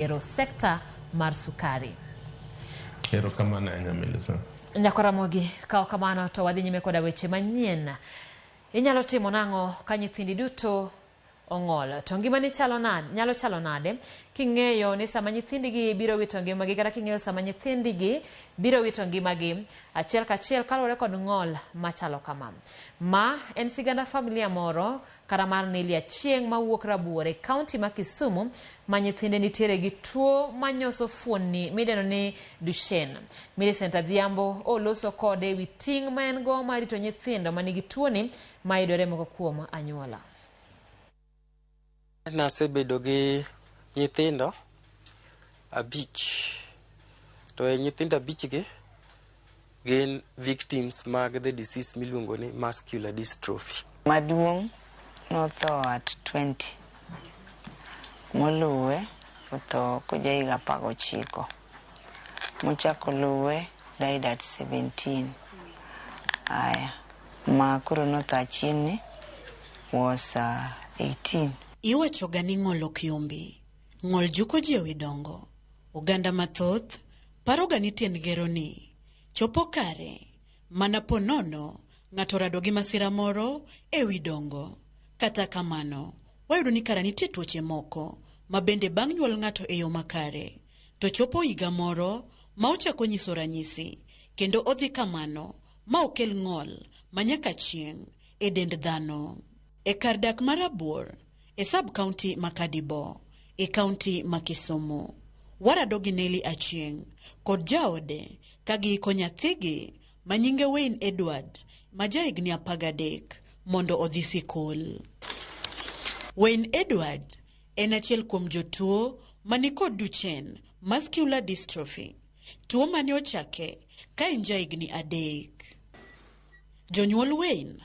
ero sekta mar sukari. Ero kamano anyamilisa. Nyako Ramogi, kao kamano to wadhi nyime koda weche manyien. Inyalo timo nang'o ka nyithindi duto ong'ol? To ngimani nyalo chalo nade king'eyo ni sama nyithindigi biro wito ngimagi, kata king'eyo sama nyithindigi biro wito ngimagi achiel kachiel kaluore kod ng'ol machalo kama. Ma en siganda familia moro kata mar Nelia Chieng mawuok Rabuore, kaunti ma Kisumu, ma nyithinde nitiere gi tuo manyoso fuonni midendo ni Duchene. Millicent Adhiambo oloso kode wi ting' ma en go marito nyithindo manigi tuoni ma yudore moko kuom anyuola. Nasebedo gi nyithindo abich, to nyithindo abich gi gin victims mag the disease miluongo ni muscular dystrophy. Maduong' notho at 20, moluwe otho kuja higa 19, mochako luwe died at 17. Aya, ma koro notho achieni was 18. Iwacho gani ng'ol ok yombi, ng'ol juko ji ewi dongo. Oganda mathoth paro gani tiend gero ni chopo kare mana ponono ng'ato rado gi masira moro ewi dongo. Kata kamano wayudo ni kara nitie tuoche moko ma bende bang' nyuol ng'ato e yo makare to chopo higa moro ma ochako nyiso ranyisi, kendo odhi kamano ma okel ng'ol manyaka chieng' e dend dhano. E kar dak mar Rabuor e sub-county Makadibo, e county ma Kisumu, warado gi Neli Achieng kod jaode ka giiko nyathigi manyinge Wayne Edward ma jahigni 13 mondo odhi sikul. Wayne Edward en achiel kuom jotuo manikod Duchene muscular dystrophy, tuo mane ochake ka en jahigni 3. Jonyuol Wayne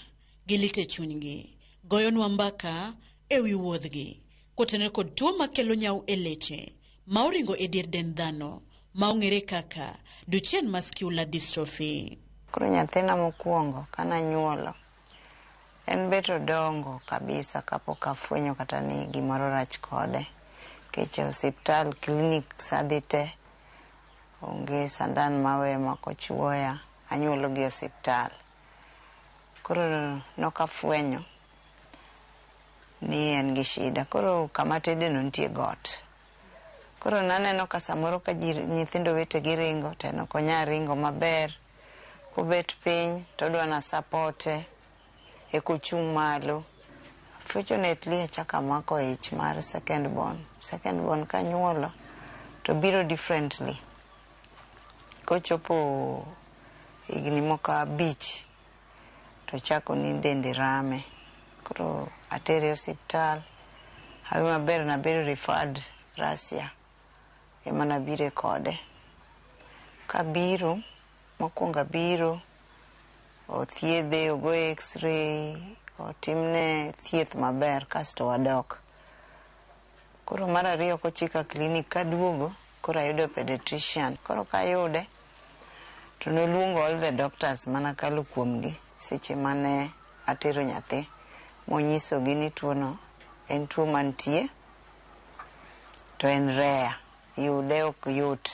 gilite chunygi goyonwa mbaka ewi wuodhgi kotenore kod tuo makelo nyau e leche ma oringo e dier dend dhano ma ong'ere kaka Duchene muscular dystrophy. Koro nyathina mokwongo kana nyuolo en beto dongo kabisa kapok afwenyo kata ni gimoro rach kode. Keche hospital, klinik sadhi te, onge sandan mawe makochuoya, anyuolo gi hospital. Koro nokafwenyo ni en gi shida. Koro kama tede no nitie got. Koro naneno ka samoro ka nyithindo wete gi ringo, to en ok onya ringo maber. Kubet piny to dwa na sapote e kuchung' malo. Fortunately achaka mako ich mar second born ka nyuolo to biro differently. Kochopo higni moko 5 to chako ni dende rame. Koro atere hospital, hawi maber na bedo referred Russia, ema nabire kode. Kabiro, mokwonga biro, othiedhe, ogoye x-ray, otimne thieth maber, kasto wadok. Koro mar ariyo kochika klinik kaduogo, koro ayudo pediatrician. Koro kayude, to noluongo all the doctors mana kalo kuomgi, seche mane atero nyathi. Monyiso gini tuono en tuo mantie to en rare, yude ok yot.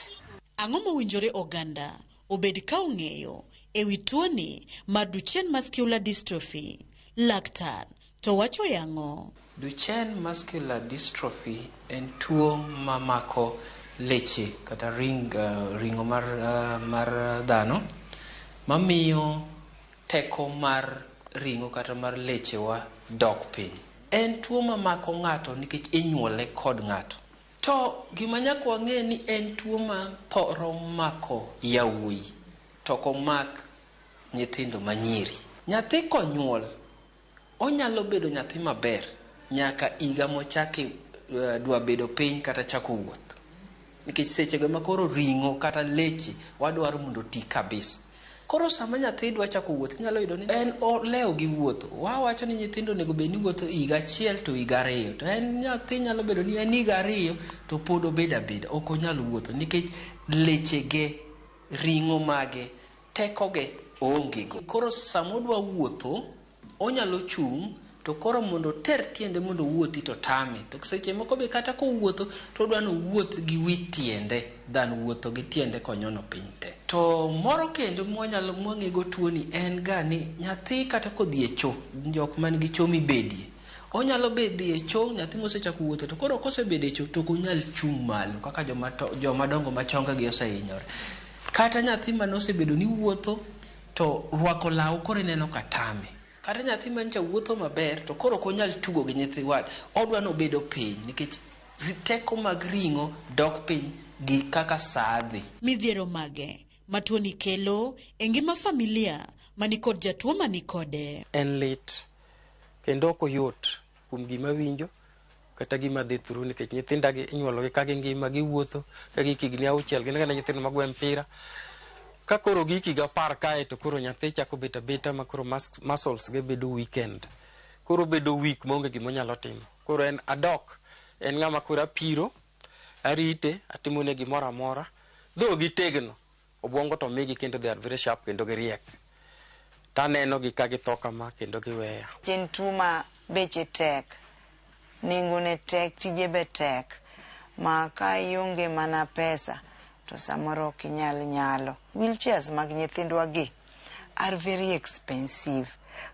Ang'o mowinjore oganda obed ka ong'eyo ewi tuoni mar Duchene muscular dystrophy? Laktar to wacho yang'o? Duchene muscular dystrophy en tuo mamako leche kata ringo mar dhano, mamiyo teko mar ringo kata mar lechewa dok piny. En tuo mamako ng'ato nikech inyuole kod ng'ato. To gima nyaka wang'e ni en tuo ma thoro mako yawuoyi, to ok omak nyithindo manyiri. Nyathi konyuol, onyalo bedo nyathi maber nyaka higa mochake dwa bedo piny kata chako wuoth. Nikech sechego ma koro ringo kata leche wadwaro mondo ti kabisa. Koro sama nyathi dwa chako wuoth, nyalo yudo ni en oleo gi wuotho. Wawacho ni nyithindo nego bed ni wuotho higa 1 to higa 2. To en nyathi nyalo bedo ni en higa 2 to pod obedo abeda, ok onyalo wuotho nikech lechege, ringo mage, tekoge onge go. Koro sama odwa wuotho, onyalo chung' to koro mondo ter tiende mondo wuothi to tame. To seche moko be kata kowuotho to odwa no wuoth gi wi tiende than wuotho gi tiende konyono piny te. To moro kendo mwanyalo mwang'ego tuoni en ga ni nyathi kata kodhi e cho, jok man gi cho mibedie, onyalo bedie e cho, nyathi mosechako wuotho to koro kosebede e cho to onyal chung' malo kaka joma dongo machonga gi osehinyore. Kata nyathi manosebedo ni wuotho to rwako law koro ineno ka tame. Kata nyathi mancha wuotho maber to koro onyal tugo gi nyithi wad, odwa no bedo piny nikech teko mag ring'o dok piny gi kaka sadhi. Midhiero mage matuoni kelo e ngima familia manikod jatuo manikode. En lit kendo ok oyot kuom gima winjo kata gima dhi thuru nikech nyithinda gi inyuolo gi ka ngima giwuotho ka higni 6 gin kana nyithindo magwe mpira ka koro giki ga par kae to koro nyathi chako beta ma koro muscles ge bedo weekend, koro bedo weak maonge gima onyalo timo. Koro en adok, en ng'ama koro apiro, arite, atimone gimoro amora, dho gitegno, obwongo to migi kendo they are very sharp kendo giriek. Taneno gi ka githo kama kendo giweya. En tuo ma beche tek, nengone tek, tije be tek, ma ka ionge mana pesa to samoro ok inyal nyalo. Wheelchairs mag nyithindwa gi are very expensive.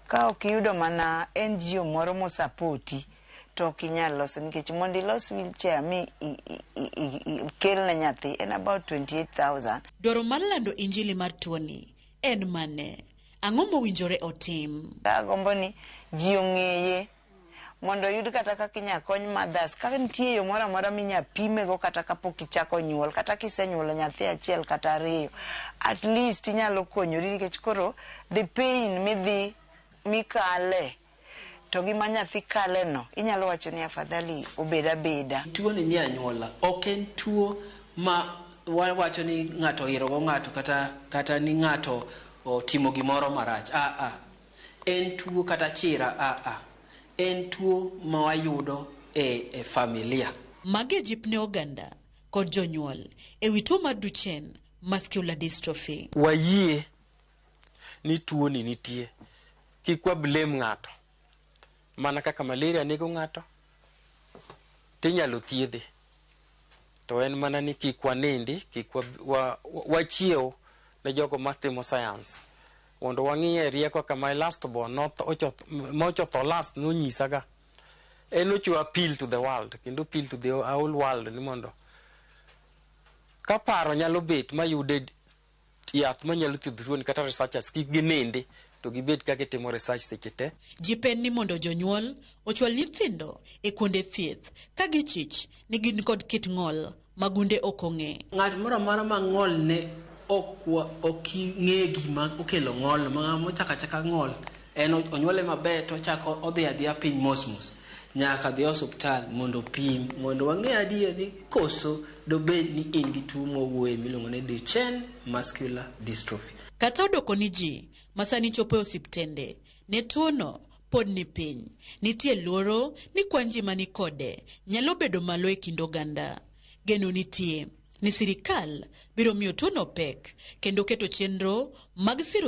Ka ok iyudo mana NGO moro mosapoti to ok inyal loso, nikech mondo ilos wheelchair mi kelne nyathi en about 28,000. Dwaro mar lando injili mar tuoni en mane? Ang'o mowinjore otim? Agombo ni ji ong'eye mondo yud kata kaka inya kony mothers. Kaka nitie yo moro amora minya pimego kata kapok ichako nyuol, kata kisenyuolo nyathi achiel kata ariyo, at least inyalo konyori, nikech koro the pain mikale to gima nyathi kale no inyalo wacho ni afadhali obeda beda. Tuo ni ni anyuola, ok en tuo ma wacho ni ng'ato hirogo ng'ato kata ni ng'ato timo gimoro marach. En tuo kata chira. En tuo ma wayudo e familia. Mage jipne oganda kod jonyuol e wi tuo mar Duchene muscular dystrophy. Wayie ni tuo ni nitie, kik wa blame ng'ato. Mana kaka malaria nego ng'ato tinyalo thiedhe, to en mana ni kik wanindi, kik wachiew ne jogo matimo science mondo wang'iye rieko kama last born mochotho last nonyisaga. En ochiwo appeal to the world, kendo appeal to the whole world ni mondo ka paro nyalo bet mayude yath manyalo thiedho tuoni kata researchers kik ginindi to gibet ka gitimo research seche te. Jipen ni mondo jonyuol ochwal nyithindo e kuonde thieth ka gichich ni gin kod kit ng'ol magunde ok ong'e. Ng'at moro amora ma ng'ol ne ok ng'e gima okelo ng'ol, mochaka ng'ol en onyuole maber to chako odhi adhiya piny mos nyaka dhi osuptal mondo pim, mondo wang'e adier ni koso dobed ni in gi tuo mowuoye miluongo ni Duchene muscular dystrophy. Kata odoko ni ji masani chopo e osiptende ne tuono pod ni piny, nitie luoro ni kwan ji mani kode nyalo bedo malo e kind oganda. Geno nitie ni sirikal biro miyo tuono pek kendo keto chenro mag siro